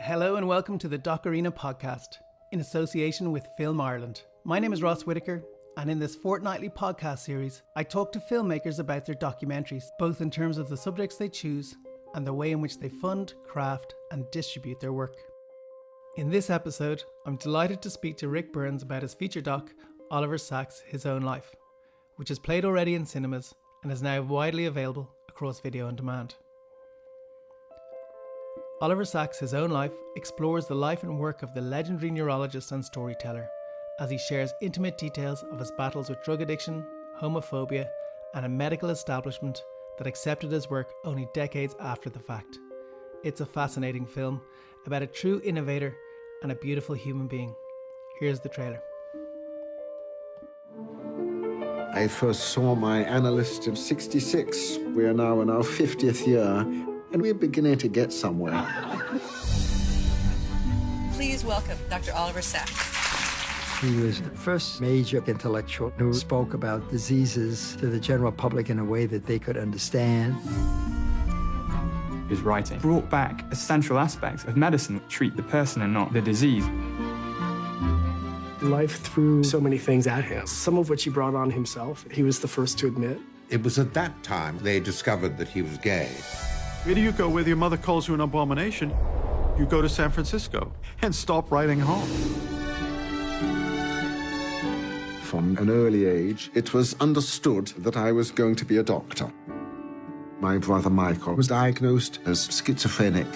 Hello and welcome to the DocArena Podcast, in association with Film Ireland. My name is Whitaker, and in this fortnightly podcast series, I talk to filmmakers about their documentaries, both in terms of the subjects they choose and the way in which they fund, craft, and distribute their work. In this episode, I'm delighted to speak to Ric Burns about his feature doc, Oliver Sacks' His Own Life, which is played already in cinemas and is now widely available across video on demand. Oliver Sacks' His Own Life explores the life and work of the legendary neurologist and storyteller as he shares intimate details of his battles with drug addiction, homophobia, and a medical establishment that accepted his work only decades after the fact. It's a fascinating film about a true innovator and a beautiful human being. Here's the trailer. I first saw my analyst in '66. We are now in our 50th year. And we're beginning to get somewhere. Please welcome Dr. Oliver Sacks. He was the first major intellectual who spoke about diseases to the general public in a way that they could understand. His writing brought back essential aspects of medicine that treat the person and not the disease. Life threw so many things at him, some of which he brought on himself. He was the first to admit. It was at that time they discovered that he was gay. Where do you go where your mother calls you an abomination? You go to San Francisco and stop writing home. From an early age, it was understood that I was going to be a doctor. My brother Michael was diagnosed as schizophrenic.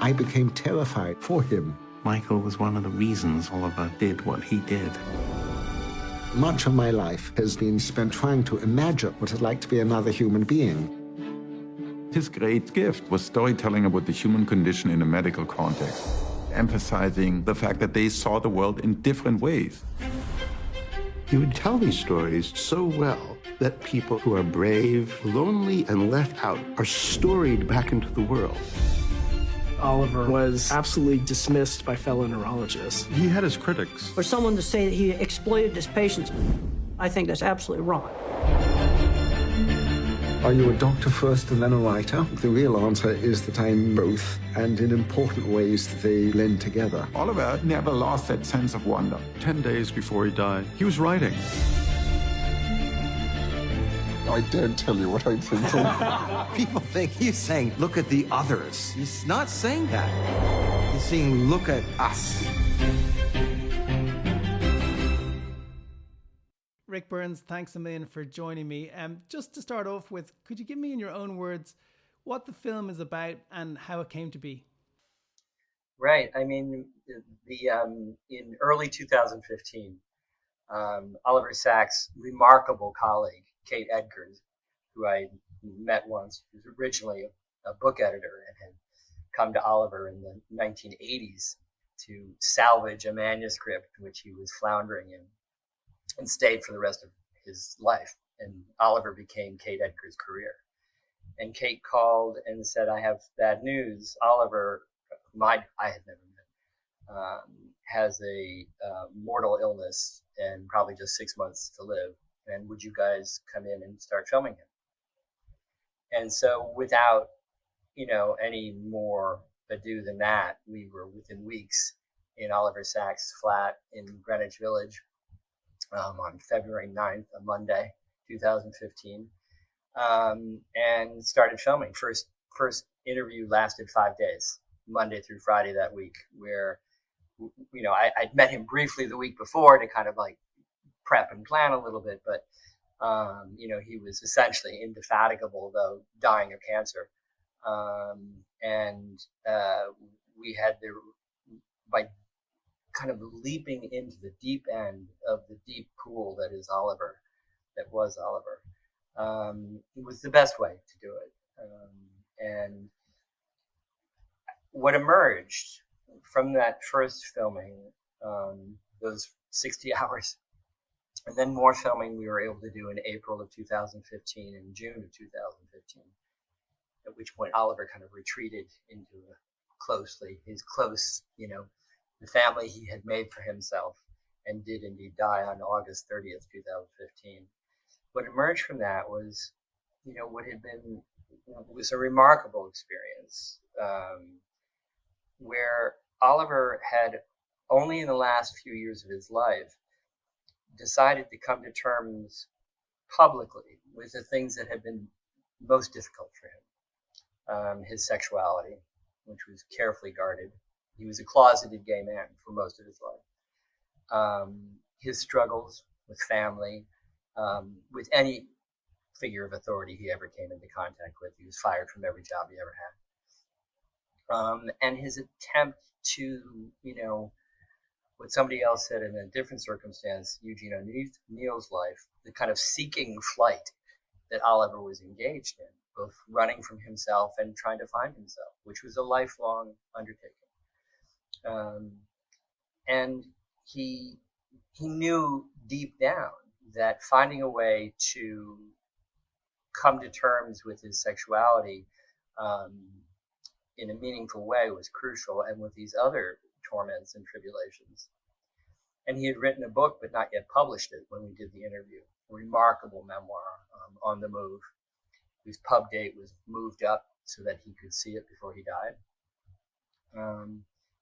I became terrified for him. Michael was one of the reasons Oliver did what he did. Much of my life has been spent trying to imagine what it's like to be another human being. His great gift was storytelling about the human condition in a medical context, emphasizing the fact that they saw the world in different ways. He would tell these stories so well that people who are brave, lonely, and left out are storied back into the world. Oliver was absolutely dismissed by fellow neurologists. He had his critics. For someone to say that he exploited his patients, I think that's absolutely wrong. Are you a doctor first and then a writer? The real answer is that I'm both, and in important ways they blend together. Oliver never lost that sense of wonder. 10 days before he died, he was writing. I daren't tell you what I'm thinking. People think he's saying, look at the others. He's not saying that. He's saying, look at us. Ric Burns, thanks a million for joining me. Just to start off with, could you give me in your own words what the film is about and how it came to be? Right. I mean, in early 2015, Oliver Sacks' remarkable colleague, Kate Edgars, who I met once, who was originally a book editor and had come to Oliver in the 1980s to salvage a manuscript which he was floundering in, and stayed for the rest of his life. And Oliver became Kate Edgars' career. And Kate called and said, I have bad news. Oliver, I had never met, has a mortal illness and probably just 6 months to live. And would you guys come in and start filming him? And so without, any more ado than that, we were within weeks in Oliver Sacks' flat in Greenwich Village, on February 9th, a Monday, 2015, and started filming. First interview lasted 5 days, Monday through Friday that week, where, I'd met him briefly the week before to kind of like prep and plan a little bit, but, he was essentially indefatigable, though dying of cancer. We had by kind of leaping into the deep end of the deep pool that was Oliver. It was the best way to do it. And what emerged from that first filming, those 60 hours, and then more filming we were able to do in April of 2015 and June of 2015, at which point Oliver kind of retreated into his close, the family he had made for himself, and did indeed die on August 30th, 2015. What emerged from that was, what had been, was a remarkable experience. where Oliver had only in the last few years of his life decided to come to terms publicly with the things that had been most difficult for him. His sexuality, which was carefully guarded. He was a closeted gay man for most of his life. His struggles with family, with any figure of authority he ever came into contact with. He was fired from every job he ever had. And his attempt to, what somebody else said in a different circumstance, Eugene O'Neill's life, the kind of seeking flight that Oliver was engaged in, both running from himself and trying to find himself, which was a lifelong undertaking. And he knew deep down that finding a way to come to terms with his sexuality in a meaningful way was crucial, and with these other torments and tribulations. And he had written a book, but not yet published it when we did the interview. A remarkable memoir, On the Move, whose pub date was moved up so that he could see it before he died,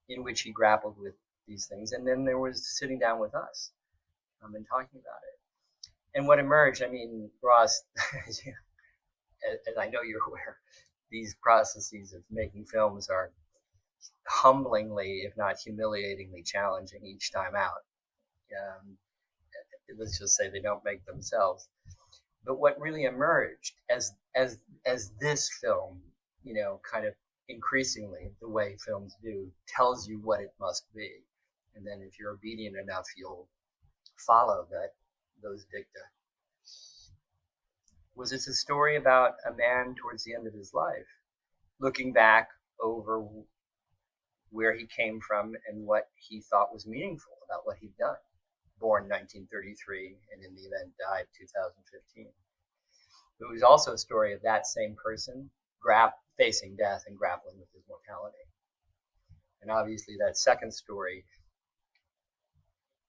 in which he grappled with these things. And then there was sitting down with us and talking about it. And what emerged, Ross, as I know you're aware, these processes of making films are humblingly, if not humiliatingly, challenging each time out. Let's just say they don't make themselves. But what really emerged as this film, kind of increasingly the way films do, tells you what it must be, and then if you're obedient enough, you'll follow those dicta. Was it's a story about a man towards the end of his life, looking back over where he came from and what he thought was meaningful about what he'd done. Born 1933 and in the event died 2015. It was also a story of that same person facing death and grappling with his mortality. And obviously that second story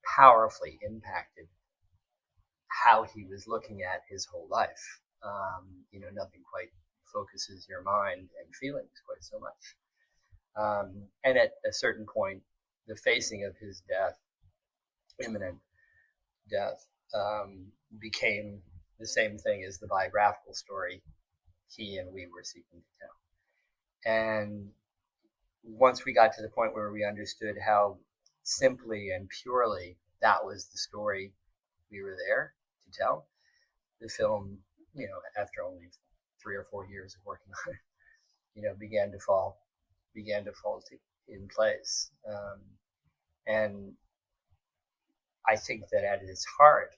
powerfully impacted how he was looking at his whole life. Nothing quite focuses your mind and feelings quite so much. And at a certain point, the facing of his death, imminent death, became the same thing as the biographical story he and we were seeking to tell. And once we got to the point where we understood how simply and purely that was the story we were there to tell, the film, after only 3 or 4 years of working on it, began to fall in place. And I think that at its heart,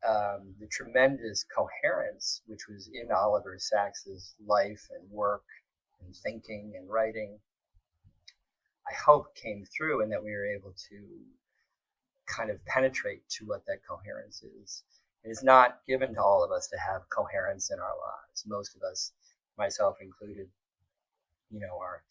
the tremendous coherence which was in Oliver Sacks's life and work and thinking and writing, I hope came through, and that we were able to kind of penetrate to what that coherence is. It is not given to all of us to have coherence in our lives. Most of us, myself included, are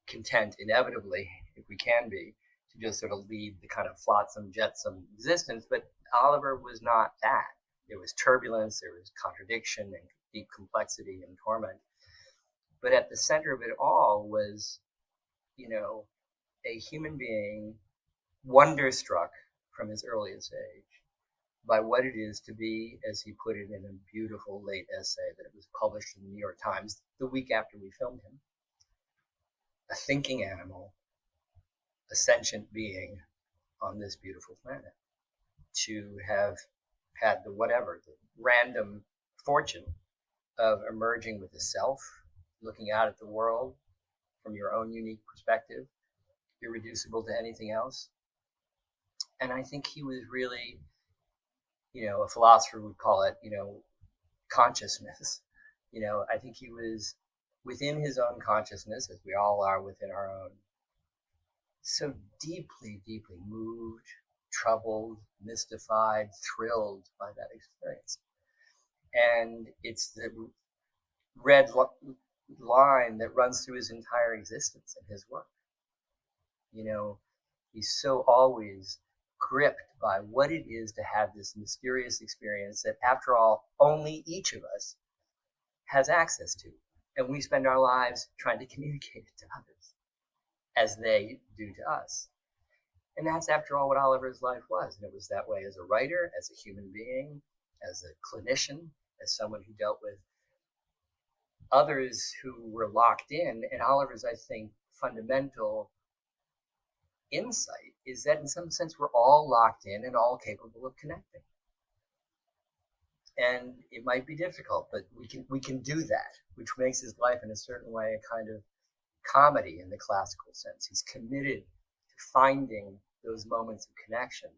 content inevitably, if we can be, to just sort of lead the kind of flotsam jetsam existence. But Oliver was not that. There was turbulence, there was contradiction and deep complexity and torment. But at the center of it all was, a human being wonderstruck from his earliest age by what it is to be, as he put it in a beautiful late essay that was published in the New York Times the week after we filmed him, a thinking animal, a sentient being on this beautiful planet, to have had the random fortune of emerging with a self, looking out at the world from your own unique perspective, irreducible to anything else. And I think he was really, a philosopher would call it, consciousness. I think he was within his own consciousness, as we all are within our own, so deeply, deeply moved, troubled, mystified, thrilled by that experience. And it's the red line that runs through his entire existence and his work. He's so always gripped by what it is to have this mysterious experience that, after all, only each of us has access to. And we spend our lives trying to communicate it to others. as they do to us. And that's, after all, what Oliver's life was. And it was that way as a writer, as a human being, as a clinician, as someone who dealt with others who were locked in. And Oliver's, I think, fundamental insight is that in some sense we're all locked in and all capable of connecting. And it might be difficult, but we can do that, which makes his life in a certain way a kind of comedy in the classical sense. He's committed to finding those moments of connection,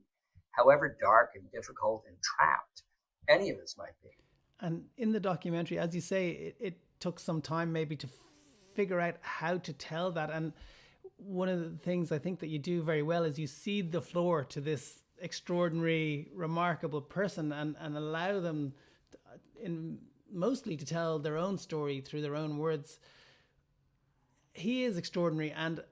however dark and difficult and trapped any of us might be. And in the documentary, as you say, it took some time maybe to figure out how to tell that. And one of the things I think that you do very well is you cede the floor to this extraordinary, remarkable person and allow them mostly to tell their own story through their own words. He is extraordinary, and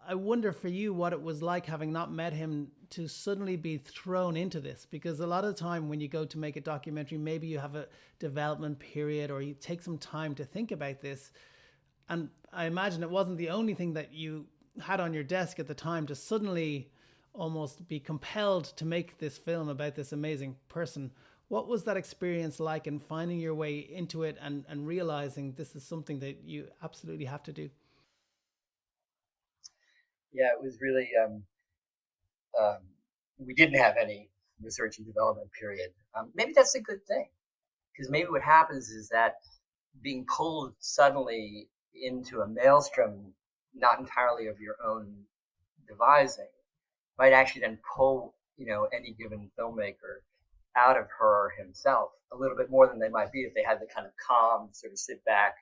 I wonder for you what it was like, having not met him, to suddenly be thrown into this, because a lot of the time when you go to make a documentary, maybe you have a development period or you take some time to think about this. And I imagine it wasn't the only thing that you had on your desk at the time to suddenly almost be compelled to make this film about this amazing person. What was that experience like, in finding your way into it and realizing this is something that you absolutely have to do? Yeah, it was really, we didn't have any research and development period. Maybe that's a good thing, because maybe what happens is that being pulled suddenly into a maelstrom, not entirely of your own devising, might actually then pull, any given filmmaker out of her or himself a little bit more than they might be if they had the kind of calm sort of sit back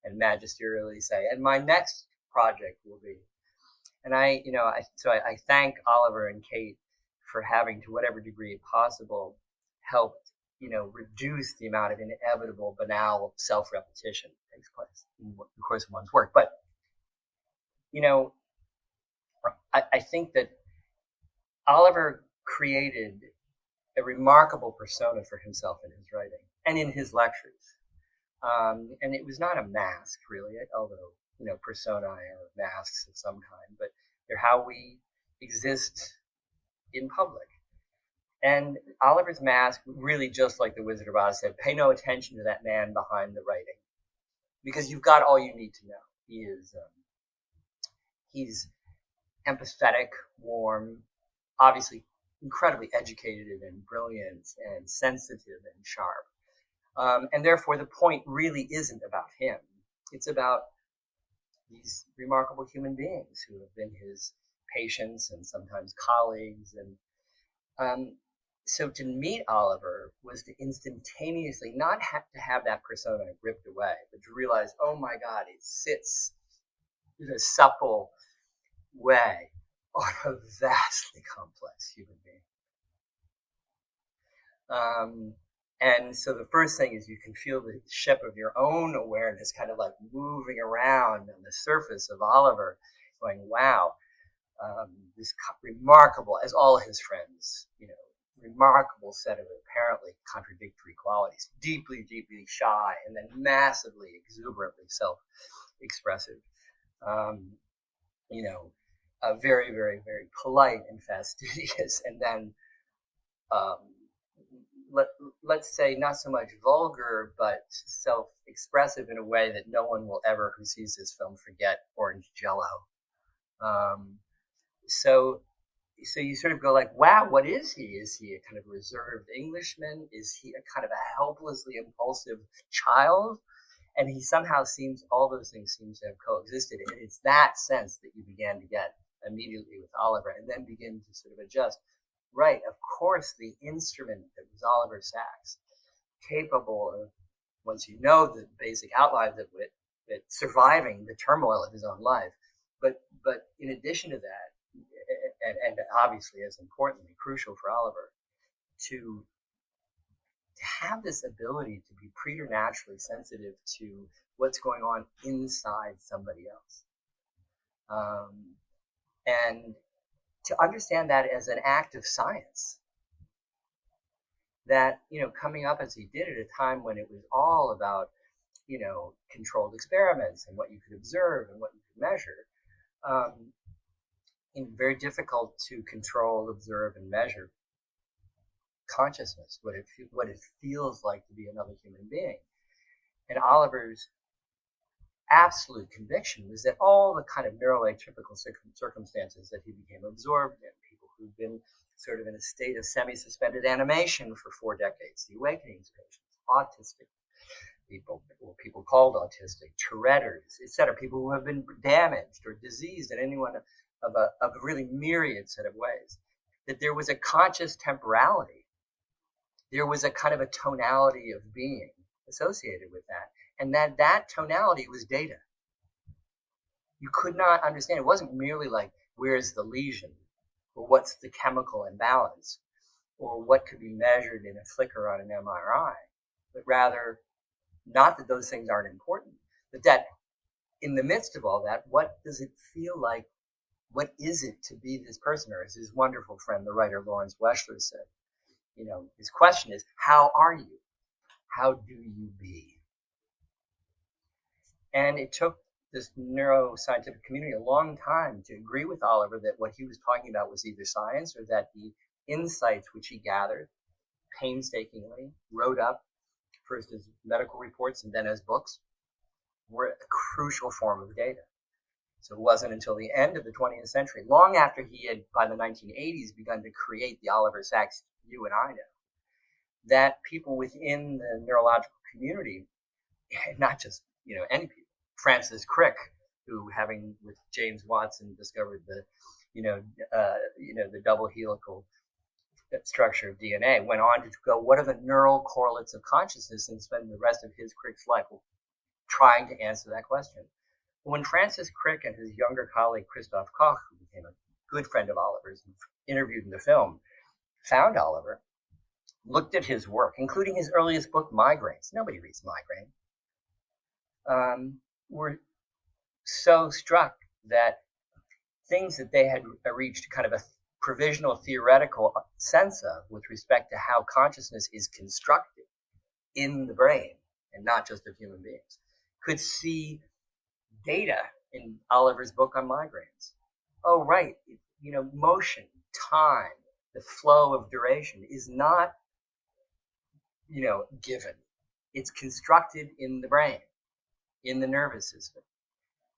and magisterially say, and my next project will be. And I thank Oliver and Kate for having, to whatever degree possible, helped, reduce the amount of inevitable, banal self-repetition that takes place in the course of one's work. But, I think that Oliver created a remarkable persona for himself in his writing and in his lectures. And it was not a mask, really, although, personae are masks of some kind, but they're how we exist in public. And Oliver's mask, really, just like the Wizard of Oz said, pay no attention to that man behind the writing, because you've got all you need to know. He is, he's empathetic, warm, obviously incredibly educated and brilliant and sensitive and sharp. And therefore, the point really isn't about him. It's about these remarkable human beings who have been his patients and sometimes colleagues. And so to meet Oliver was to instantaneously not have to have that persona ripped away, but to realize, oh my God, it sits in a supple way on a vastly complex human being. And so the first thing is you can feel the ship of your own awareness kind of like moving around on the surface of Oliver, going, wow, this remarkable, as all his friends, remarkable set of apparently contradictory qualities, deeply, deeply shy, and then massively, exuberantly self-expressive, very, very, very polite and fastidious, and then, let's say not so much vulgar, but self-expressive in a way that no one will ever, who sees this film, forget Orange Jello. So you sort of go like, wow, what is he? Is he a kind of reserved Englishman? Is he a kind of a helplessly impulsive child? And he somehow all those things seem to have coexisted. And it's that sense that you began to get immediately with Oliver, and then begin to sort of adjust. Right, of course, the instrument that was Oliver Sacks, capable of, once you know the basic outlines of it, that surviving the turmoil of his own life. But in addition to that, and obviously as importantly, crucial for Oliver, to have this ability to be preternaturally sensitive to what's going on inside somebody else. And to understand that as an act of science, that, coming up as he did at a time when it was all about, controlled experiments and what you could observe and what you could measure, very difficult to control, observe, and measure consciousness, what it feels like to be another human being. And Oliver's absolute conviction was that all the kind of neuroatypical circumstances that he became absorbed in, people who've been sort of in a state of semi-suspended animation for 4 decades, the awakenings patients, autistic people, or people called autistic, Tourette's, etc., people who have been damaged or diseased in any one of a really myriad set of ways, that there was a conscious temporality. There was a kind of a tonality of being associated with that. And that tonality was data. You could not understand. It wasn't merely like, where's the lesion? Or what's the chemical imbalance? Or what could be measured in a flicker on an MRI? But rather, not that those things aren't important, but that in the midst of all that, what does it feel like? What is it to be this person? Or as his wonderful friend, the writer Lawrence Weschler said, his question is, how are you? How do you be? And it took this neuroscientific community a long time to agree with Oliver that what he was talking about was either science, or that the insights which he gathered painstakingly, wrote up, first as medical reports and then as books, were a crucial form of data. So it wasn't until the end of the 20th century, long after he had, by the 1980s, begun to create the Oliver Sacks you and I know, that people within the neurological community, not just any people, Francis Crick, who, having with James Watson discovered the double helical structure of DNA, went on to go, what are the neural correlates of consciousness, and spend the rest of his Crick's life trying to answer that question. When Francis Crick and his younger colleague Christoph Koch, who became a good friend of Oliver's and interviewed in the film, found Oliver, looked at his work, including his earliest book, Migraines. Nobody reads Migraine. Were so struck that things that they had reached kind of a provisional theoretical sense of with respect to how consciousness is constructed in the brain, and not just of human beings, could see data in Oliver's book on migraines. Oh, right. Motion, time, the flow of duration is not, given. It's constructed in the brain, in the nervous system,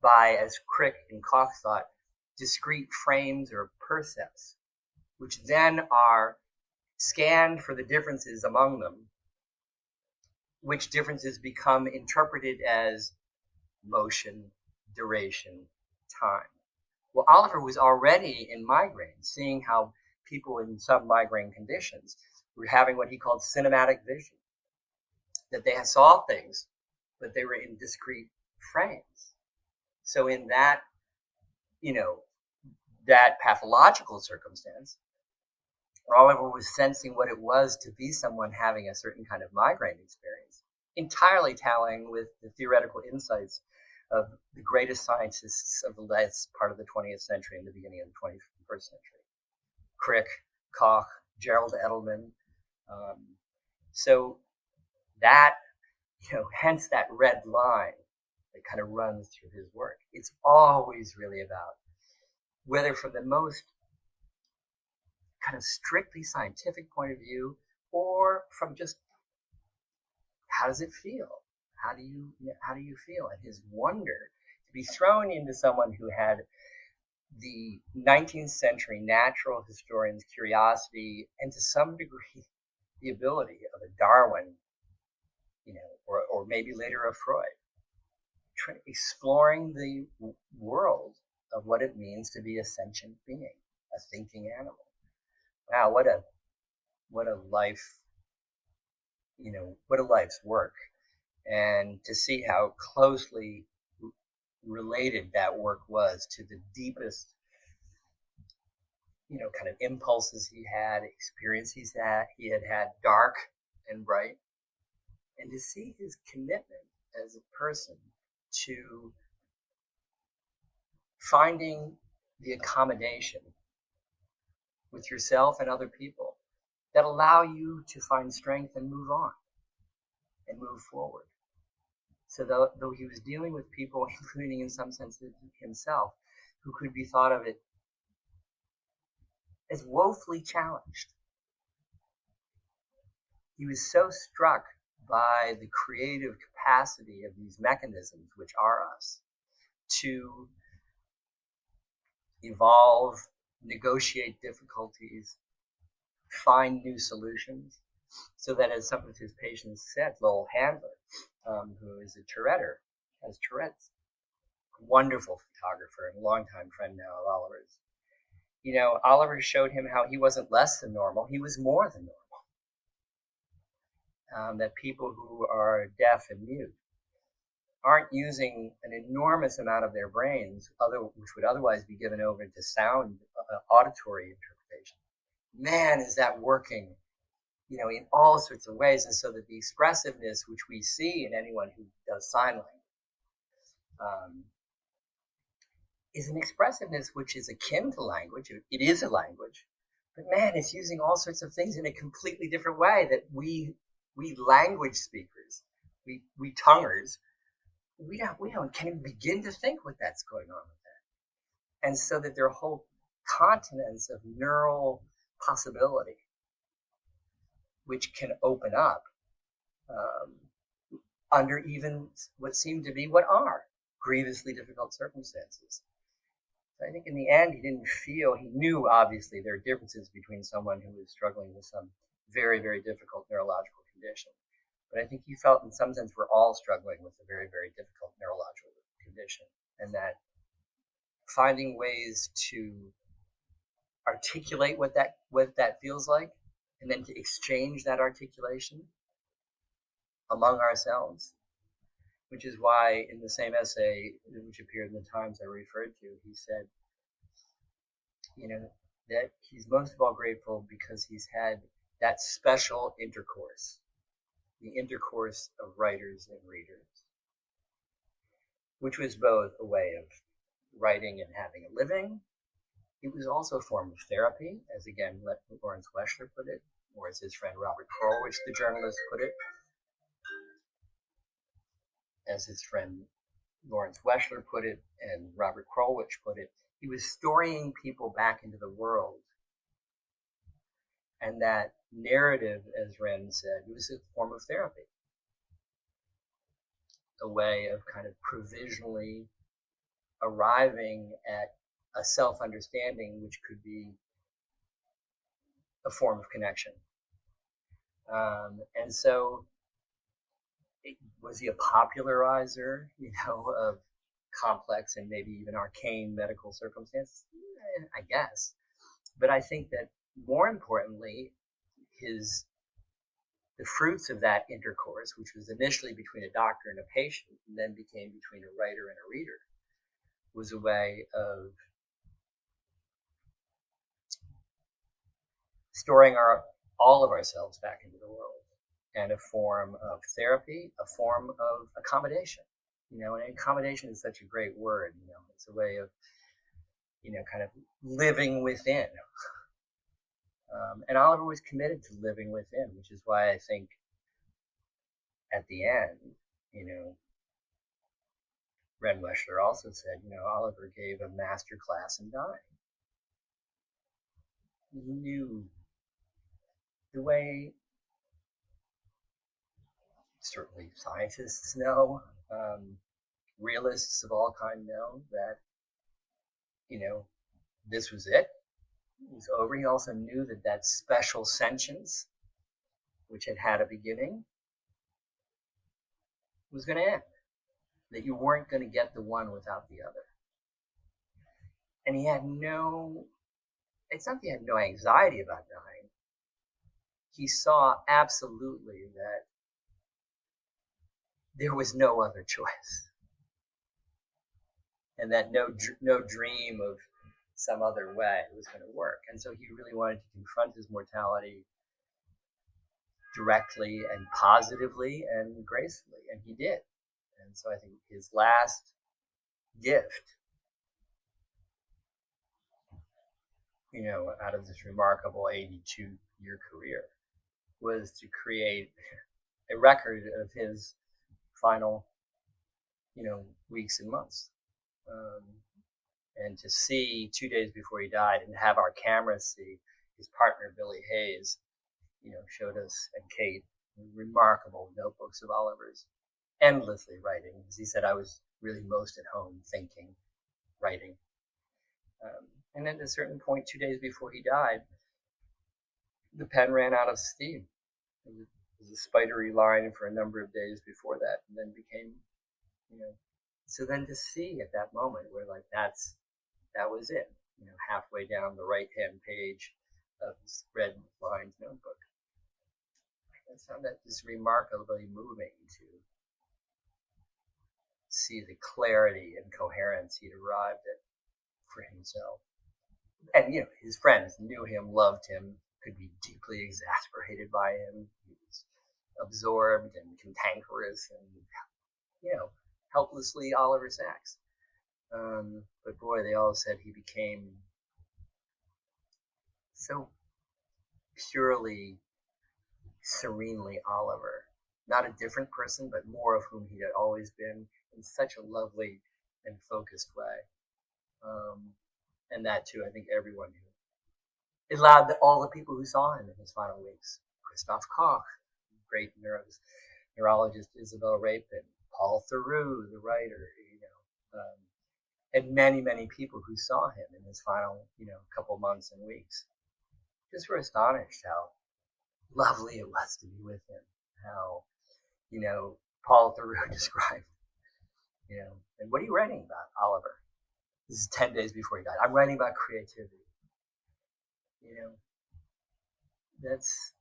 by, as Crick and Koch thought, discrete frames or percepts, which then are scanned for the differences among them, which differences become interpreted as motion, duration, time. Well, Oliver was already in migraine, seeing how people in some migraine conditions were having what he called cinematic vision, that they saw things, but they were in discrete frames. So in that, that pathological circumstance, Oliver was sensing what it was to be someone having a certain kind of migraine experience, entirely tallying with the theoretical insights of the greatest scientists of the last part of the 20th century and the beginning of the 21st century. Crick, Koch, Gerald Edelman. So that, hence that red line that kind of runs through his work. It's always really about, whether from the most kind of strictly scientific point of view, or from just, how does it feel? How do you feel? And his wonder to be thrown into someone who had the 19th century natural historian's curiosity, and to some degree the ability of a Darwin, or maybe later a Freud, exploring the world of what it means to be a sentient being, a thinking animal. Wow, what a life, what a life's work. And to see how closely related that work was to the deepest, kind of impulses he had, experiences that he had had, dark and bright, and to see his commitment as a person to finding the accommodation with yourself and other people that allow you to find strength and move on and move forward. So though he was dealing with people, including in some sense himself, who could be thought of it as woefully challenged. He was so struck by the creative capacity of these mechanisms, which are us, to evolve, negotiate difficulties, find new solutions, so that, as some of his patients said, Lowell Handler, who is a Touretteer, has Tourette's, wonderful photographer and longtime friend now of Oliver's. Oliver showed him how he wasn't less than normal, he was more than normal. That people who are deaf and mute aren't using an enormous amount of their brains, which would otherwise be given over to sound, auditory interpretation. Man, is that working, in all sorts of ways. And so that the expressiveness which we see in anyone who does sign language is an expressiveness which is akin to language. It is a language, but man, it's using all sorts of things in a completely different way that we language speakers, we tonguers, we can't even begin to think what that's going on with that. And so that there are whole continents of neural possibility which can open up under even what seem to be what are grievously difficult circumstances. So I think in the end, he knew obviously there are differences between someone who is struggling with some very, very difficult neurological condition. But I think he felt in some sense we're all struggling with a very, very difficult neurological condition, and that finding ways to articulate what that feels like, and then to exchange that articulation among ourselves, which is why in the same essay which appeared in the Times I referred to, he said, that he's most of all grateful because he's had that special intercourse, the intercourse of writers and readers, which was both a way of writing and having a living. It was also a form of therapy, as again Lawrence Weschler put it, or as his friend Robert Krulwich, the journalist, put it. As his friend Lawrence Weschler put it, and Robert Krulwich put it, he was storying people back into the world. And that narrative, as Ren said, was a form of therapy, a way of kind of provisionally arriving at a self-understanding which could be a form of connection. And so, was he a popularizer, of complex and maybe even arcane medical circumstances? I guess. But I think that more importantly, the fruits of that intercourse, which was initially between a doctor and a patient, and then became between a writer and a reader, was a way of storing all of ourselves back into the world, and a form of therapy, a form of accommodation. And accommodation is such a great word. It's a way of, kind of living within. And Oliver was committed to living within, which is why I think at the end, Ren Weschler also said, Oliver gave a master class in dying. He knew the way certainly scientists know, realists of all kinds know that, this was it. It was over. He also knew that special sentience, which had a beginning, was going to end. That you weren't going to get the one without the other. And he had it's not that he had no anxiety about dying. He saw absolutely that there was no other choice. And that no dream of some other way was going to work. And so he really wanted to confront his mortality directly and positively and gracefully, and he did. And so I think his last gift, out of this remarkable 82-year career, was to create a record of his final, weeks and months. And to see 2 days before he died and have our cameras see his partner, Billy Hayes, showed us, and Kate, remarkable notebooks of Oliver's, endlessly writing. As he said, I was really most at home thinking, writing. And at a certain point, 2 days before he died, the pen ran out of steam. It was a spidery line for a number of days before that, and then became, so then to see at that moment where like that was it, halfway down the right-hand page of this red lined notebook. I found that just remarkably moving to see the clarity and coherence he'd arrived at for himself. And, his friends knew him, loved him, could be deeply exasperated by him. He was absorbed and cantankerous and, helplessly Oliver Sacks. But boy, they all said he became so purely, serenely Oliver. Not a different person, but more of whom he had always been in such a lovely and focused way. And that too, I think everyone knew. It allowed all the people who saw him in his final weeks. Christoph Koch, great neurologist Isabel Rapin, Paul Theroux, the writer, and many, many people who saw him in his final, couple months and weeks, just were astonished how lovely it was to be with him. How, Paul Theroux described, and what are you writing about, Oliver? This is 10 days before he died. I'm writing about creativity. That's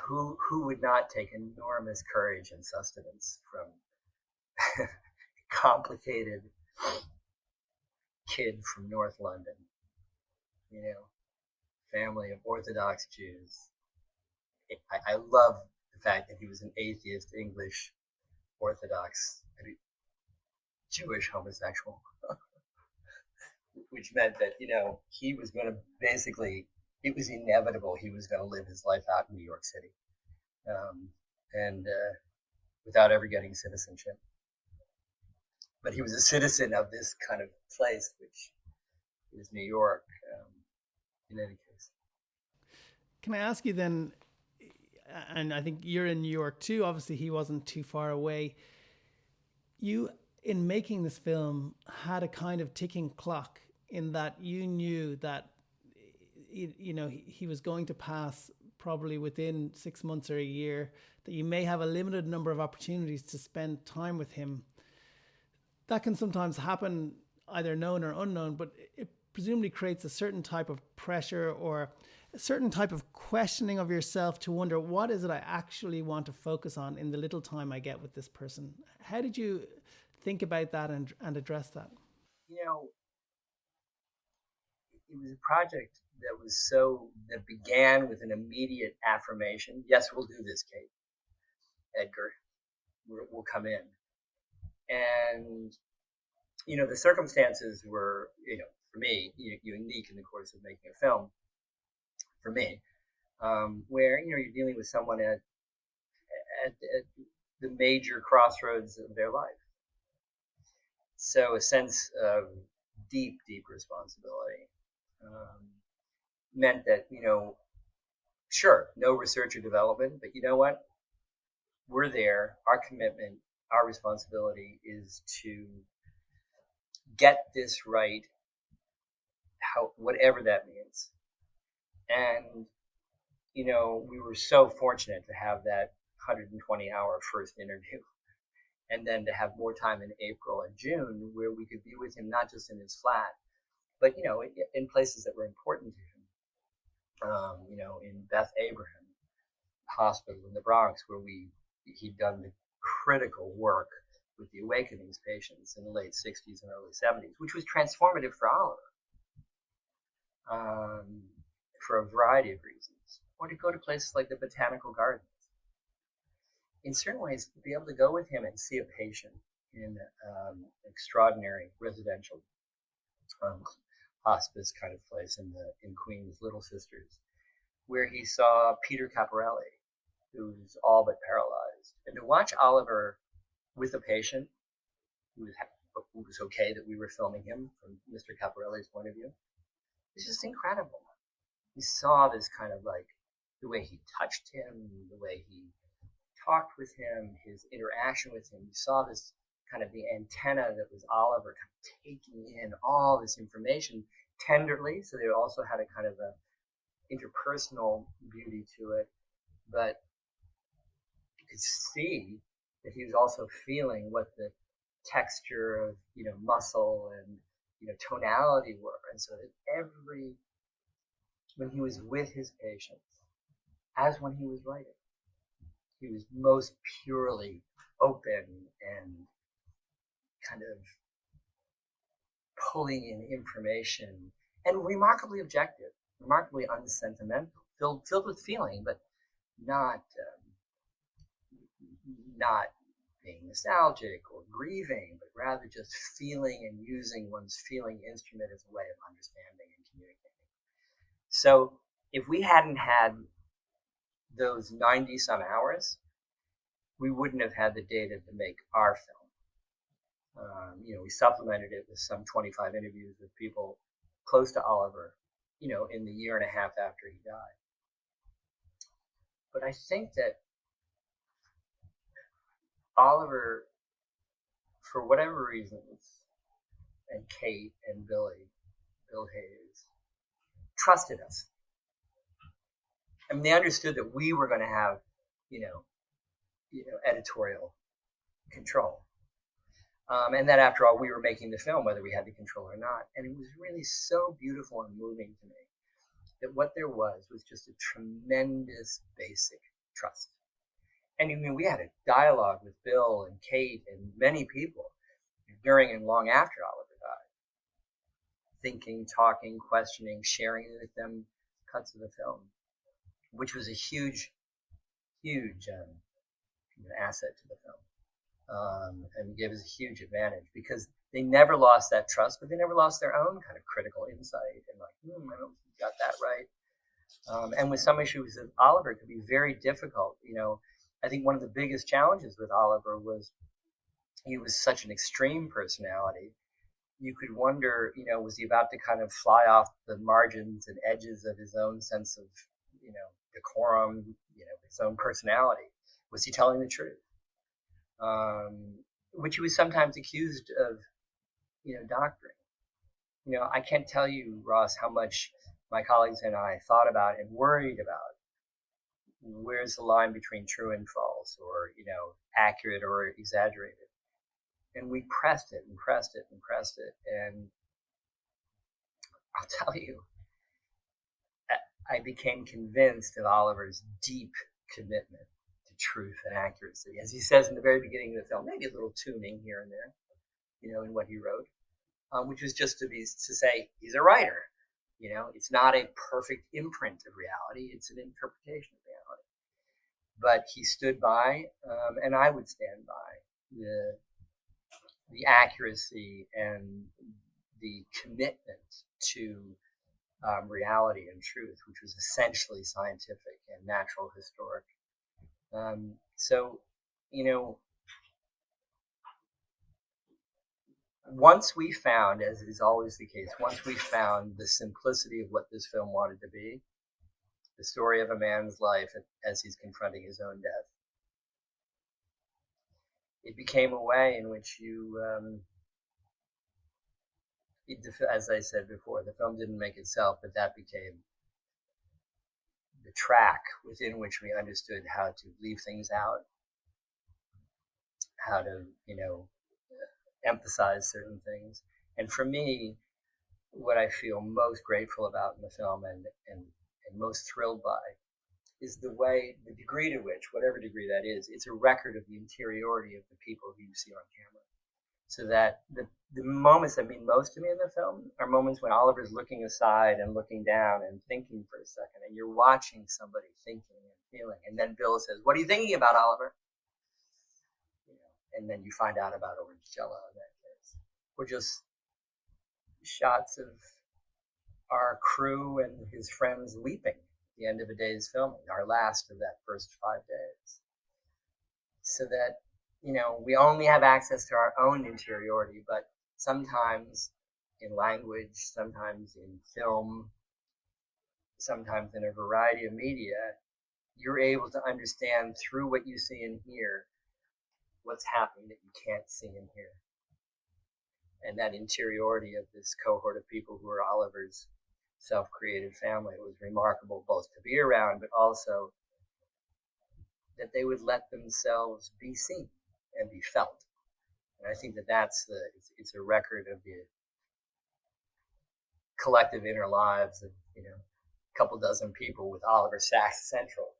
who would not take enormous courage and sustenance from a complicated kid from North London, family of Orthodox Jews. I love the fact that he was an atheist, English, Orthodox, Jewish homosexual, which meant that, he was going to basically, it was inevitable he was going to live his life out in New York City, and without ever getting citizenship. But he was a citizen of this kind of place, which is New York, in any case. Can I ask you then, and I think you're in New York too, obviously he wasn't too far away. You, in making this film, had a kind of ticking clock in that you knew that, he was going to pass probably within 6 months or a year, that you may have a limited number of opportunities to spend time with him. That can sometimes happen, either known or unknown, but it presumably creates a certain type of pressure or a certain type of questioning of yourself to wonder, what is it I actually want to focus on in the little time I get with this person? How did you think about that and address that? It was a project that began with an immediate affirmation. Yes, we'll do this, Kate. Edgar, we'll come in. And, the circumstances were, for me, unique in the course of making a film, for me, where, you're dealing with someone at the major crossroads of their life. So a sense of deep, deep responsibility meant that, sure, no research or development, but you know what? We're there. Our commitment, our responsibility is to get this right, whatever that means. And, we were so fortunate to have that 120-hour first interview, and then to have more time in April and June where we could be with him, not just in his flat, but, in places that were important to him. In Beth Abraham Hospital in the Bronx, where he'd done the critical work with the Awakenings patients in the late 60s and early 70s, which was transformative for Oliver, for a variety of reasons. Or to go to places like the Botanical Gardens. In certain ways, to be able to go with him and see a patient in an extraordinary residential hospice kind of place in Queens, Little Sisters, where he saw Peter Caporelli, who's all but paralyzed. And to watch Oliver with a patient who it was okay that we were filming him from Mr. Caporelli's point of view. It's just incredible. You saw this kind of like the way he touched him, the way he talked with him, his interaction with him. You saw this kind of the antenna that was Oliver kind of taking in all this information tenderly. So they also had a kind of a interpersonal beauty to it, but you could see that he was also feeling what the texture of, muscle and, tonality were. And so that when he was with his patients, as when he was writing, he was most purely open and kind of pulling in information and remarkably objective, remarkably unsentimental, filled with feeling, but not being nostalgic or grieving, but rather just feeling and using one's feeling instrument as a way of understanding and communicating. So if we hadn't had those 90 some hours, we wouldn't have had the data to make our film. We supplemented it with some 25 interviews with people close to Oliver, in the year and a half after he died. But I think that Oliver, for whatever reasons, and Kate and Bill Hayes, trusted us. I mean, they understood that we were going to have, editorial control. And that after all, we were making the film, whether we had the control or not. And it was really so beautiful and moving to me that what there was just a tremendous basic trust. And we had a dialogue with Bill and Kate and many people during and long after Oliver died. Thinking, talking, questioning, sharing with them cuts of the film, which was a huge asset to the film. And gave us a huge advantage because they never lost that trust, but they never lost their own kind of critical insight and I don't think you got that right. And with some issues with Oliver, it could be very difficult. I think one of the biggest challenges with Oliver was he was such an extreme personality. You could wonder, was he about to kind of fly off the margins and edges of his own sense of, decorum, his own personality? Was he telling the truth? Which he was sometimes accused of, doctoring. I can't tell you, Ross, how much my colleagues and I thought about and worried about where's the line between true and false, or, accurate or exaggerated. And we pressed it and pressed it and pressed it. And I'll tell you, I became convinced of Oliver's deep commitment to truth and accuracy. As he says in the very beginning of the film, maybe a little tuning here and there, in what he wrote, which was just to say he's a writer. It's not a perfect imprint of reality. It's an interpretation of reality. But he stood by, and I would stand by, the accuracy and the commitment to reality and truth, which was essentially scientific and natural historic. So, once we found, as is always the case, once we found the simplicity of what this film wanted to be, the story of a man's life as he's confronting his own death, it became a way in which you, as I said before, the film didn't make itself, but that became the track within which we understood how to leave things out, how to, emphasize certain things. And for me, what I feel most grateful about in the film and most thrilled by is the degree to which, whatever degree that is, it's a record of the interiority of the people who you see on camera. So that the moments that mean most to me in the film are moments when Oliver's looking aside and looking down and thinking for a second, and you're watching somebody thinking and feeling. And then Bill says, "What are you thinking about, Oliver?" And then you find out about Orange Jello in that case. Or just shots of our crew and his friends weeping at the end of a day's filming, our last of that first 5 days. So that, we only have access to our own interiority, but sometimes in language, sometimes in film, sometimes in a variety of media, you're able to understand through what you see and hear what's happening that you can't see and hear. And that interiority of this cohort of people who are Oliver's self-created family was remarkable, both to be around, but also that they would let themselves be seen and be felt. And I think that it's a record of the collective inner lives of, a couple dozen people with Oliver Sacks central,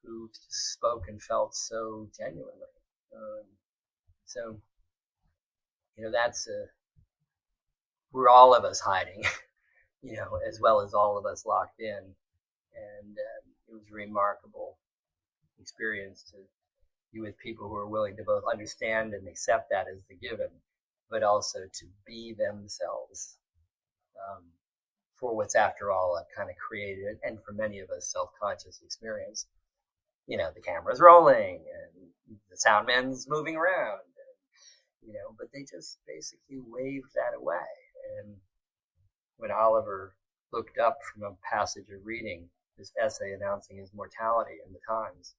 who spoke and felt so genuinely. So that's we're all of us hiding, as well as all of us locked in. And it was a remarkable experience to be with people who are willing to both understand and accept that as the given, but also to be themselves for what's, after all, a kind of created, and for many of us, self-conscious experience. The camera's rolling and the sound man's moving around, but they just basically waved that away. And when Oliver looked up from a passage of reading this essay announcing his mortality in the Times,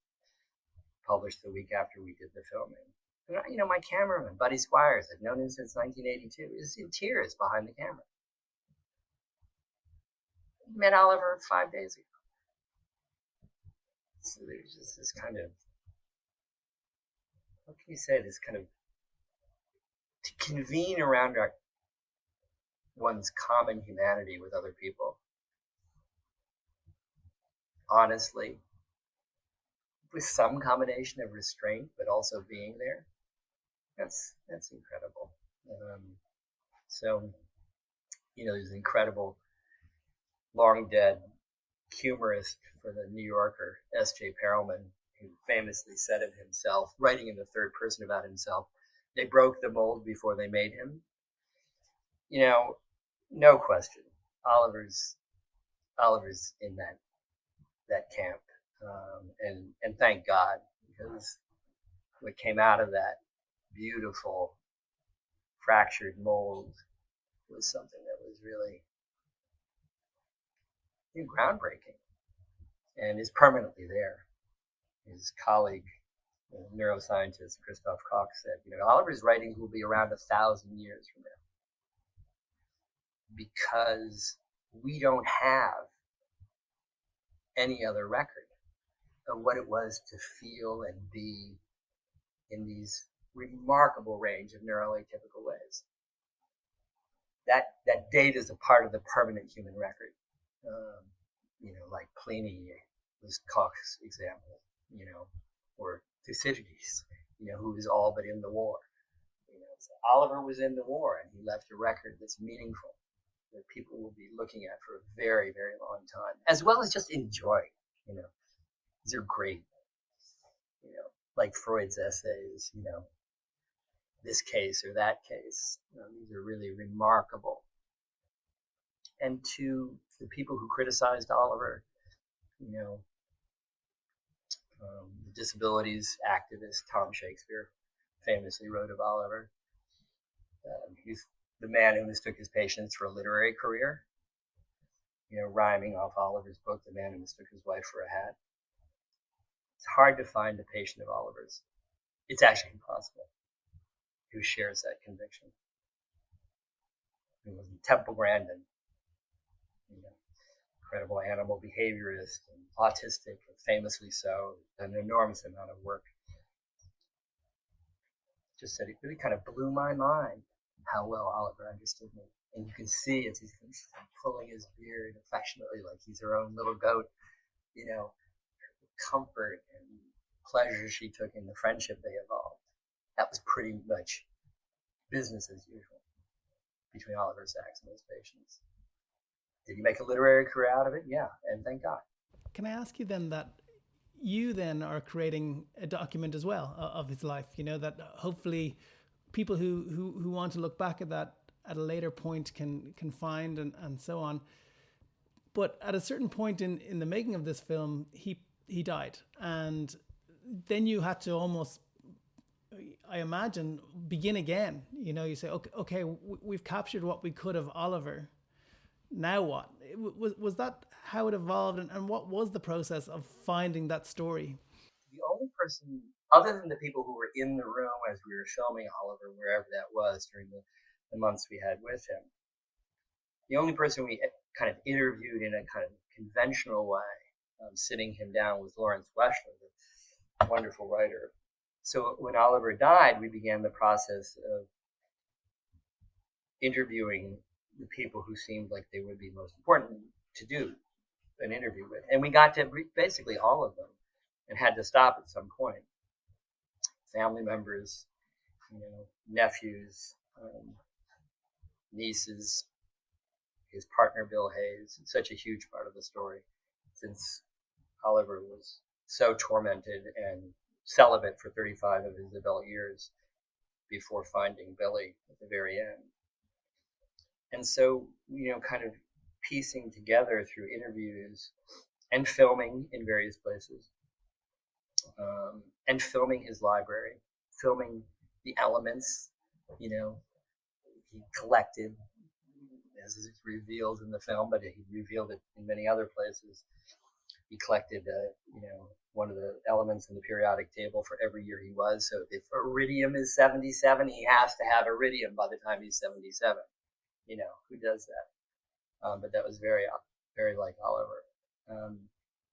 published the week after we did the filming, and, my cameraman, Buddy Squires, I've known him since 1982, is in tears behind the camera. He met Oliver 5 days ago. So there's just this kind of, what can you say, this kind of, to convene around one's common humanity with other people, honestly, with some combination of restraint, but also being there, that's incredible. So, there's an incredible long dead humorist for the New Yorker, S.J. Perelman, who famously said of himself, writing in the third person about himself, they broke the mold before they made him. No question, Oliver's in that camp, and thank God, because what came out of that beautiful fractured mold was something that was really groundbreaking and is permanently there. His colleague, neuroscientist Christoph Koch, said, Oliver's writing will be around 1,000 years from now, because we don't have any other record of what it was to feel and be in these remarkable range of neuroatypical ways. That data is a part of the permanent human record. Like Pliny was Koch's example, or Thucydides, who was all but in the war. So Oliver was in the war, and he left a record that's meaningful, that people will be looking at for a very, very long time, as well as just enjoy. These are great. Like Freud's essays, this case or that case. These are really remarkable. And to the people who criticized Oliver, the disabilities activist Tom Shakespeare famously wrote of Oliver. He's the man who mistook his patients for a literary career, rhyming off Oliver's book, The Man Who Mistook His Wife for a Hat. It's hard to find a patient of Oliver's. It's actually impossible who shares that conviction. He was in Temple Grandin, incredible animal behaviorist and autistic, and famously so, an enormous amount of work. Just said it really kind of blew my mind how well Oliver understood me. And you can see as he's pulling his beard affectionately like he's her own little goat, comfort and pleasure she took in the friendship they evolved. That was pretty much business as usual between Oliver Sacks and those patients. Did he make a literary career out of it? Yeah, and thank God. Can I ask you then that you then are creating a document as well of his life, that hopefully people who want to look back at that at a later point can find and so on. But at a certain point in the making of this film, he died. And then you had to almost I imagine, begin again. You say, okay, we've captured what we could of Oliver. Now what? Was that how it evolved, and what was the process of finding that story? The only person, other than the people who were in the room as we were filming Oliver, wherever that was during the months we had with him, the only person we kind of interviewed in a kind of conventional way, sitting him down, was Lawrence Weschler, the wonderful writer. So when Oliver died, we began the process of interviewing the people who seemed like they would be most important to do an interview with. And we got to basically all of them and had to stop at some point. Family members, nephews, nieces, his partner, Bill Hayes, such a huge part of the story, since Oliver was so tormented and celibate for 35 of his adult years before finding Billy at the very end. And so, kind of piecing together through interviews and filming in various places, and filming his library, filming the elements, he collected, as is revealed in the film, but he revealed it in many other places. He collected, one of the elements in the periodic table for every year he was. So if iridium is 77, he has to have iridium by the time he's 77. Who does that? But that was very, very like Oliver.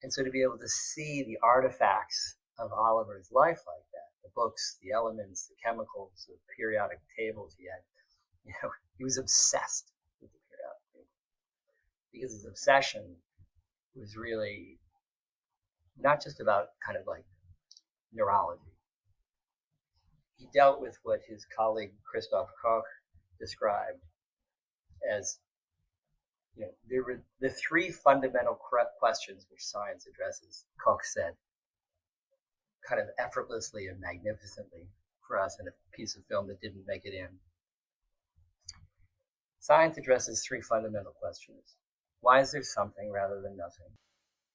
And so to be able to see the artifacts of Oliver's life like that, the books, the elements, the chemicals, the periodic tables he had, he was obsessed with the periodic table. Because his obsession was really not just about kind of like neurology. He dealt with what his colleague Christoph Koch described as, there were the three fundamental questions which science addresses, Koch said, kind of effortlessly and magnificently for us in a piece of film that didn't make it in. Science addresses three fundamental questions. Why is there something rather than nothing?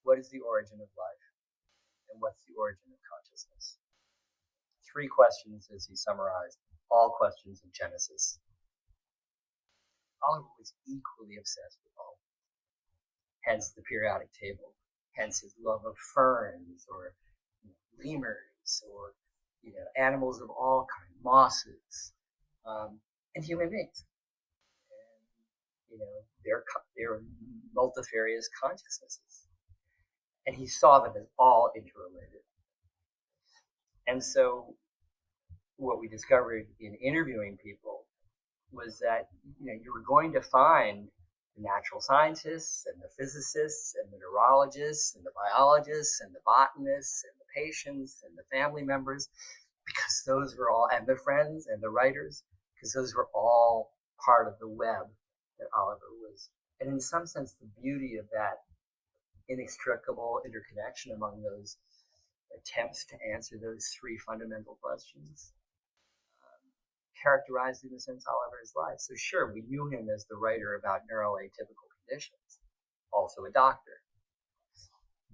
What is the origin of life? And what's the origin of consciousness? Three questions, as he summarized, all questions of Genesis. Oliver was equally obsessed with all. Hence the periodic table. Hence his love of ferns or lemurs or animals of all kinds, mosses, and human beings. And they're multifarious consciousnesses. And he saw them as all interrelated. And so what we discovered in interviewing people was that you were going to find the natural scientists and the physicists and the neurologists and the biologists and the botanists and the patients and the family members, because those were all, and the friends and the writers, because those were all part of the web that Oliver was. And in some sense, the beauty of that inextricable interconnection among those attempts to answer those three fundamental questions characterized, in a sense, Oliver's life. So sure, we knew him as the writer about neuroatypical conditions, also a doctor.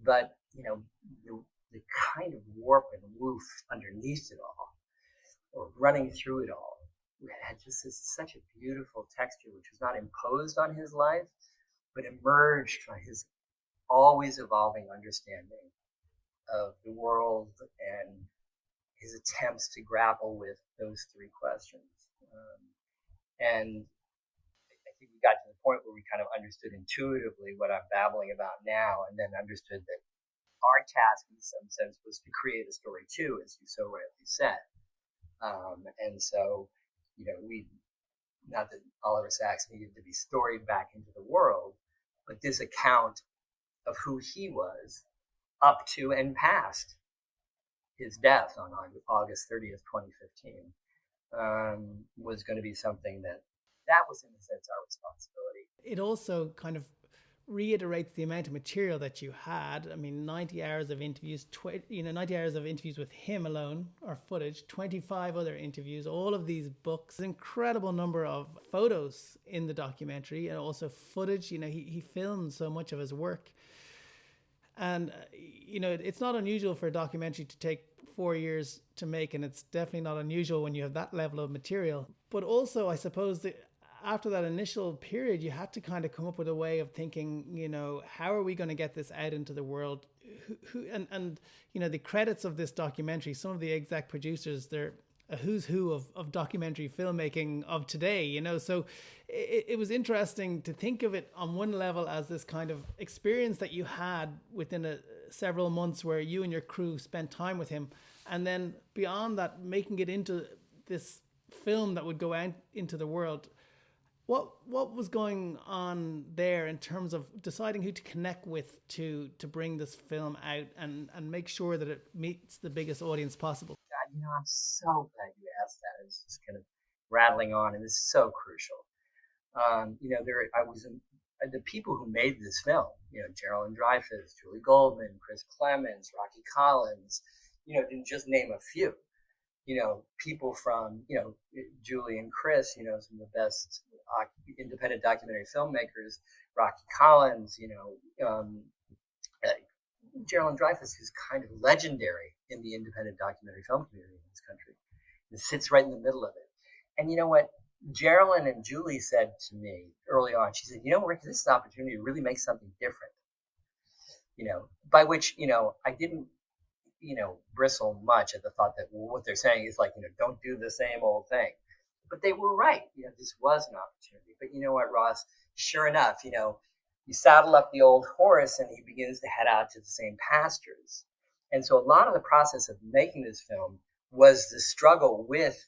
But, the kind of warp and woof underneath it all, or running through it all, had just such a beautiful texture, which was not imposed on his life, but emerged from his always evolving understanding of the world and his attempts to grapple with those three questions. And I think we got to the point where we kind of understood intuitively what I'm babbling about now, and then understood that our task in some sense was to create a story too, as you so rightly said. And so, not that Oliver Sacks needed to be storied back into the world, but this account of who he was up to and past his death on August 30th, 2015, was going to be something that was, in a sense, our responsibility. It also kind of reiterates the amount of material that you had. I mean, 90 hours of interviews, 90 hours of interviews with him alone, or footage, 25 other interviews, all of these books, an incredible number of photos in the documentary, and also footage. He filmed so much of his work. And, it's not unusual for a documentary to take 4 years to make, and it's definitely not unusual when you have that level of material. But also, I suppose that after that initial period, you had to kind of come up with a way of thinking, how are we going to get this out into the world? And the credits of this documentary, some of the exec producers, they're a who's who of documentary filmmaking of today, so it was interesting to think of it on one level as this kind of experience that you had within several months where you and your crew spent time with him, and then beyond that, making it into this film that would go out into the world. What was going on there in terms of deciding who to connect with to bring this film out and make sure that it meets the biggest audience possible? God, I'm so glad you asked that. I was just kind of rattling on, and this is so crucial. The people who made this film, Geraldine Dreyfus, Julie Goldman, Chris Clemens, Rocky Collins, to just name a few. People from, Julie and Chris, some of the best independent documentary filmmakers, Rocky Collins, Geraldine Dreyfus, who's kind of legendary in the independent documentary film community in this country. It sits right in the middle of it. And you know what? Geraldine and Julie said to me early on, she said, Rick, this is an opportunity to really make something different. By which, I didn't, bristle much at the thought that what they're saying is like, don't do the same old thing. But they were right. This was an opportunity. But you know what, Ross? Sure enough, you saddle up the old horse and he begins to head out to the same pastures. And so a lot of the process of making this film was the struggle with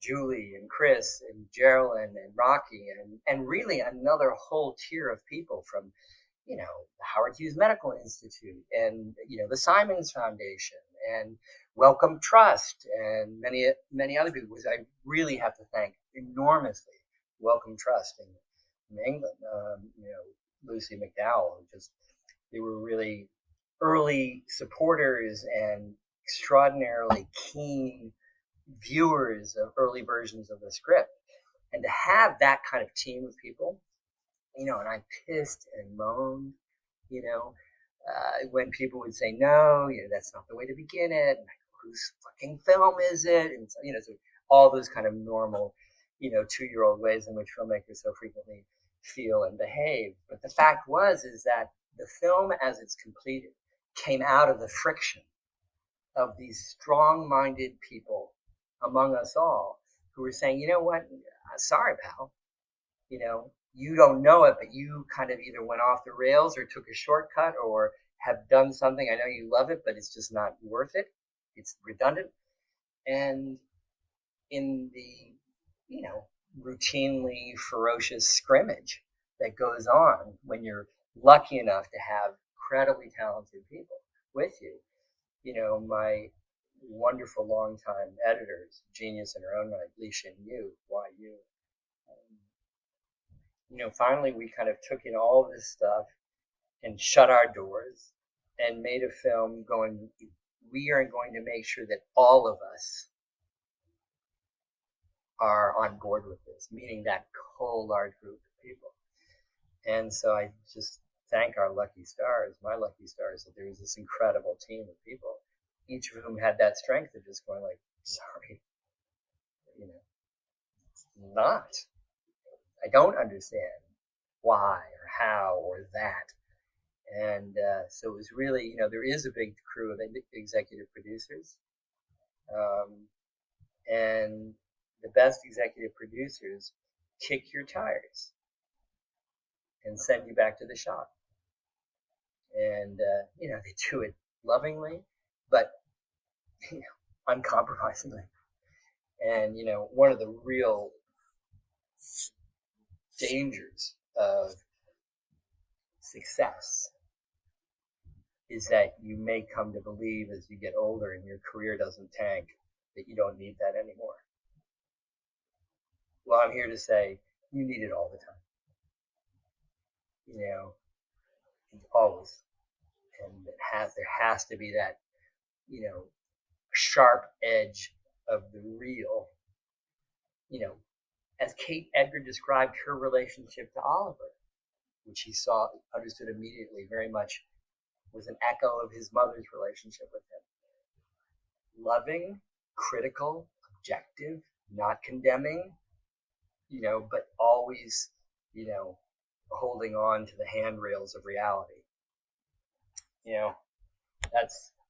Julie and Chris and Geraldine and Rocky and really another whole tier of people from, the Howard Hughes Medical Institute and, the Simons Foundation and Wellcome Trust and many other people, which I really have to thank enormously. Wellcome Trust in England, Lucy McDowell, they were really early supporters and extraordinarily keen viewers of early versions of the script. And to have that kind of team of people, and I pissed and moaned, when people would say, no, that's not the way to begin it. And I go, whose fucking film is it? And, so all those kind of normal, 2-year-old ways in which filmmakers so frequently feel and behave. But the fact is that the film, as it's completed, came out of the friction of these strong-minded people among us all who were saying, you know what, sorry, pal, you don't know it, but you kind of either went off the rails or took a shortcut or have done something. I know you love it, but it's just not worth it. It's redundant. And in the, routinely ferocious scrimmage that goes on when you're lucky enough to have incredibly talented people with you, my wonderful longtime editors, genius in her own right, Li Shin Yu, YU. Finally we kind of took in all of this stuff and shut our doors and made a film going, we are going to make sure that all of us are on board with this, meaning that whole large group of people. And so I just thank our lucky stars, my lucky stars, that there was this incredible team of people, each of whom had that strength of just going like, sorry, it's not. I don't understand why or how or that. And so it was really, there is a big crew of executive producers. And the best executive producers kick your tires and send you back to the shop. And, they do it lovingly, but, uncompromisingly. And, one of the real dangers of success is that you may come to believe as you get older and your career doesn't tank that you don't need that anymore. Well, I'm here to say you need it all the time. Always. And there has to be that, sharp edge of the real, as Kate Edgar described her relationship to Oliver, which he understood immediately very much was an echo of his mother's relationship with him. loving, critical, objective, not condemning, but always, holding on to the handrails of reality.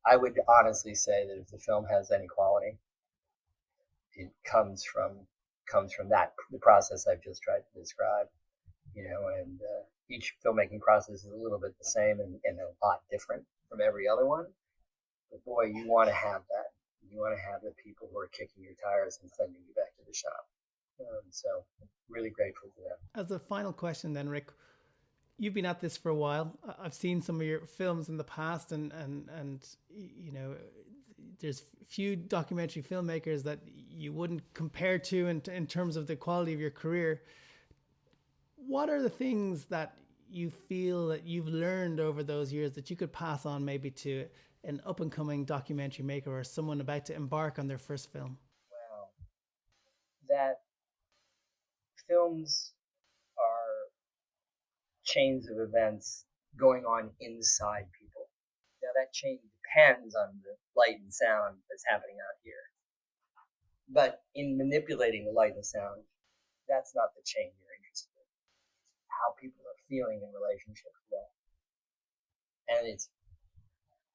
I would honestly say that if the film has any quality, it comes from that, the process I've just tried to describe, and each filmmaking process is a little bit the same and a lot different from every other one. But boy, you want to have that. You want to have the people who are kicking your tires and sending you back to the shop. So really grateful for that. As a final question then, Ric, you've been at this for a while. I've seen some of your films in the past and there's few documentary filmmakers that you wouldn't compare to in terms of the quality of your career. What are the things that you feel that you've learned over those years that you could pass on maybe to an up-and-coming documentary maker or someone about to embark on their first film? Wow. That films are chains of events going on inside people. Now that chain depends on the light and sound that's happening out here. But in manipulating the light and sound, that's not the chain you're interested in. How people are feeling in relationship to that. And it's,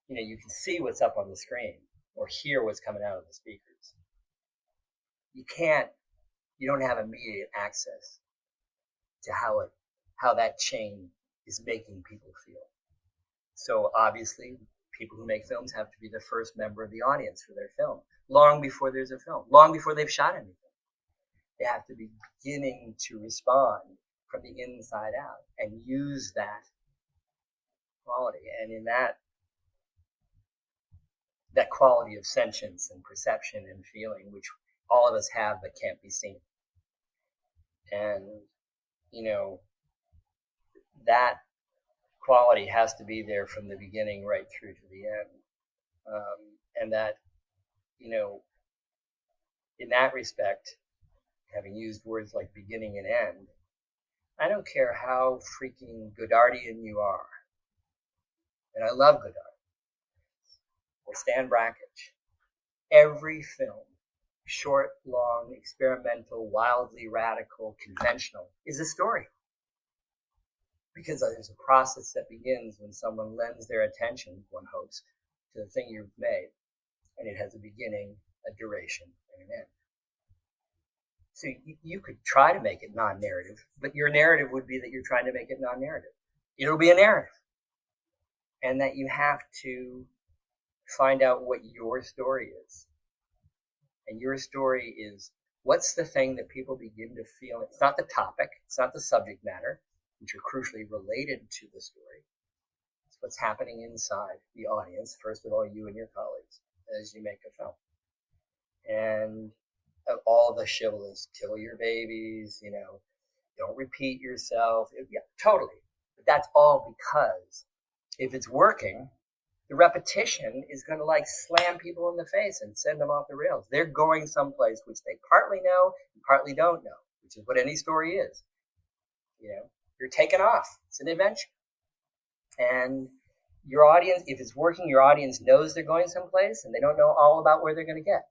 you can see what's up on the screen or hear what's coming out of the speakers. You don't have immediate access to how that chain is making people feel. So obviously, people who make films have to be the first member of the audience for their film, long before there's a film, long before they've shot anything. They have to be beginning to respond from the inside out and use that quality. And in that quality of sentience and perception and feeling, which all of us have but can't be seen. And, that quality has to be there from the beginning right through to the end. And that, in that respect, having used words like beginning and end, I don't care how freaking Godardian you are, and I love Godard, or Stan Brakhage, every film, short, long, experimental, wildly radical, conventional, is a story. Because there's a process that begins when someone lends their attention, one hopes, to the thing you've made. And it has a beginning, a duration, and an end. So you could try to make it non-narrative, but your narrative would be that you're trying to make it non-narrative. It'll be a narrative. And that you have to find out what your story is. And your story is, what's the thing that people begin to feel? It's not the topic, it's not the subject matter, which are crucially related to the story. It's what's happening inside the audience, first of all, you and your colleagues, as you make a film. And all the chivalrous, kill your babies, don't repeat yourself. Yeah, totally. But that's all because if it's working, the repetition is going to slam people in the face and send them off the rails. They're going someplace which they partly know and partly don't know, which is what any story is. You're taken off. It's an adventure. And your audience, if it's working, your audience knows they're going someplace and they don't know all about where they're going to get.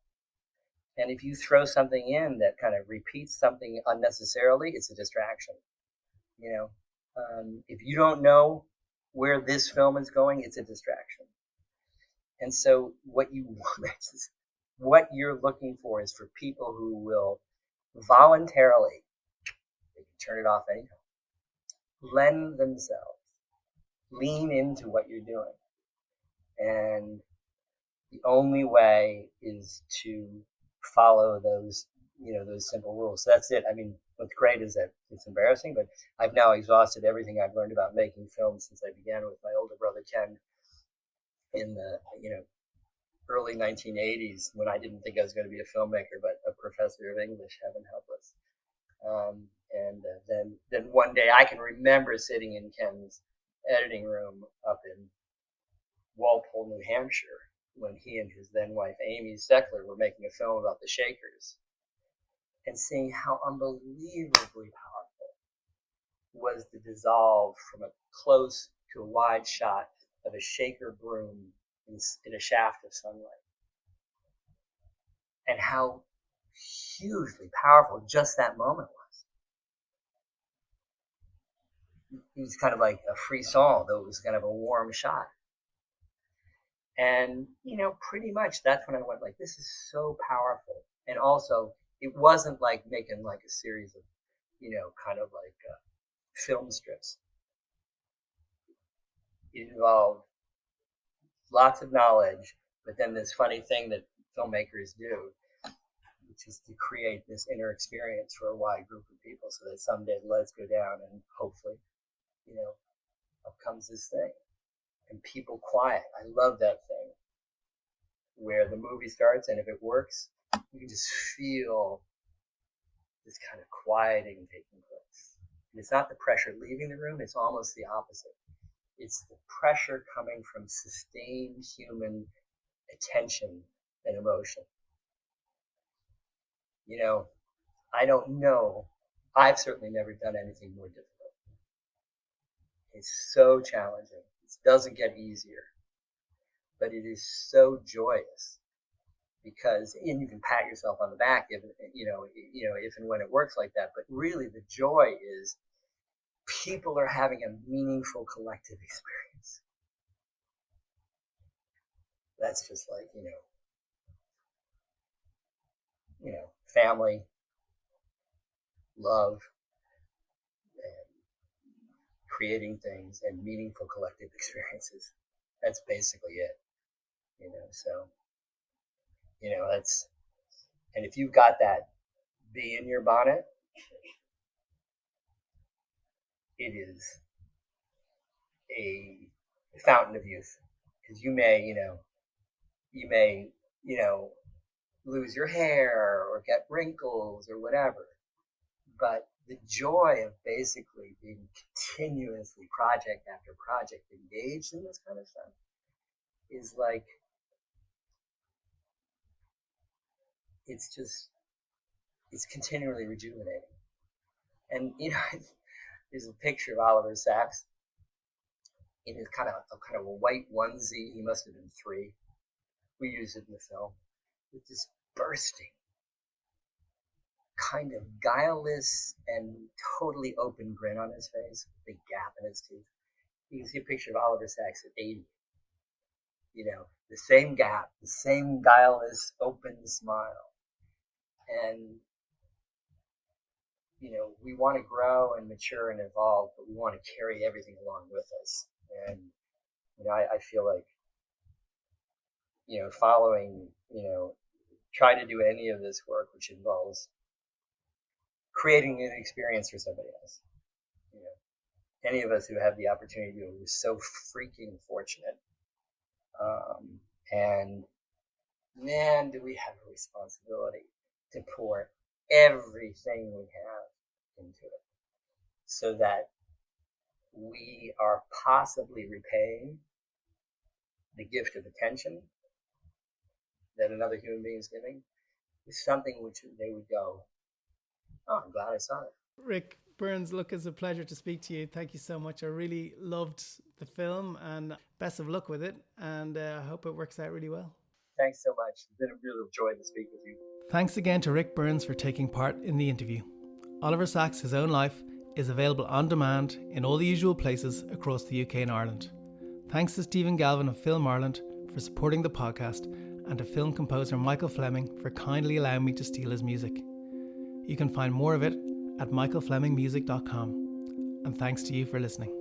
And if you throw something in that kind of repeats something unnecessarily, it's a distraction. If you don't know where this film is going, it's a distraction. And so what you're looking for is for people who will voluntarily, they can turn it off anytime, lend themselves, lean into what you're doing. And the only way is to follow those simple rules. So that's it. I mean, what's great is that it's embarrassing, but I've now exhausted everything I've learned about making films since I began with my older brother Ken in the early 1980s, when I didn't think I was going to be a filmmaker, but a professor of English, heaven help us. Then one day I can remember sitting in Ken's editing room up in Walpole, New Hampshire, when he and his then wife Amy Steckler were making a film about the Shakers, and seeing how unbelievably powerful was the dissolve from a close to a wide shot of a Shaker broom in a shaft of sunlight. and how hugely powerful just that moment was. It was kind of like a frisson, though it was kind of a warm shot. And, pretty much that's when I went like, this is so powerful. And also, it wasn't like making like a series of, kind of like film strips. It involved lots of knowledge, but then this funny thing that filmmakers do, which is to create this inner experience for a wide group of people so that someday the lights go down and hopefully, up comes this thing. And people quiet. I love that thing where the movie starts, and if it works, you can just feel this kind of quieting taking place. And it's not the pressure leaving the room, it's almost the opposite. It's the pressure coming from sustained human attention and emotion. I don't know. I've certainly never done anything more difficult. It's so challenging. It doesn't get easier, but it is so joyous because, and you can pat yourself on the back if and when it works like that. But really, the joy is people are having a meaningful collective experience. That's just like family, love, creating things and meaningful collective experiences. That's basically it, so, that's, and if you've got that bee in your bonnet, it is a fountain of youth, because you may lose your hair or get wrinkles or whatever, but the joy of basically being continuously project after project engaged in this kind of stuff is like, it's continually rejuvenating. And, there's a picture of Oliver Sacks in his kind of a white onesie. He must have been 3. We used it in the film with this bursting, kind of guileless and totally open grin on his face, big gap in his teeth. You can see a picture of Oliver Sacks at 80. The same gap, the same guileless, open smile. And, we want to grow and mature and evolve, but we want to carry everything along with us. And, I feel like, following, try to do any of this work, which involves creating an experience for somebody else. Any of us who have the opportunity to do it, we're so freaking fortunate. And man, do we have a responsibility to pour everything we have into it so that we are possibly repaying the gift of attention that another human being is giving with something which they would go, oh, I'm glad I saw it. Ric Burns, look, it's a pleasure to speak to you. Thank you so much. I really loved the film, and best of luck with it, and I hope it works out really well. Thanks so much. It's been a real joy to speak with you. Thanks again to Ric Burns for taking part in the interview. Oliver Sacks' His Own Life is available on demand in all the usual places across the UK and Ireland. Thanks to Stephen Galvin of Film Ireland for supporting the podcast, and to film composer Michael Fleming for kindly allowing me to steal his music. You can find more of it at michaelflemingmusic.com. And thanks to you for listening.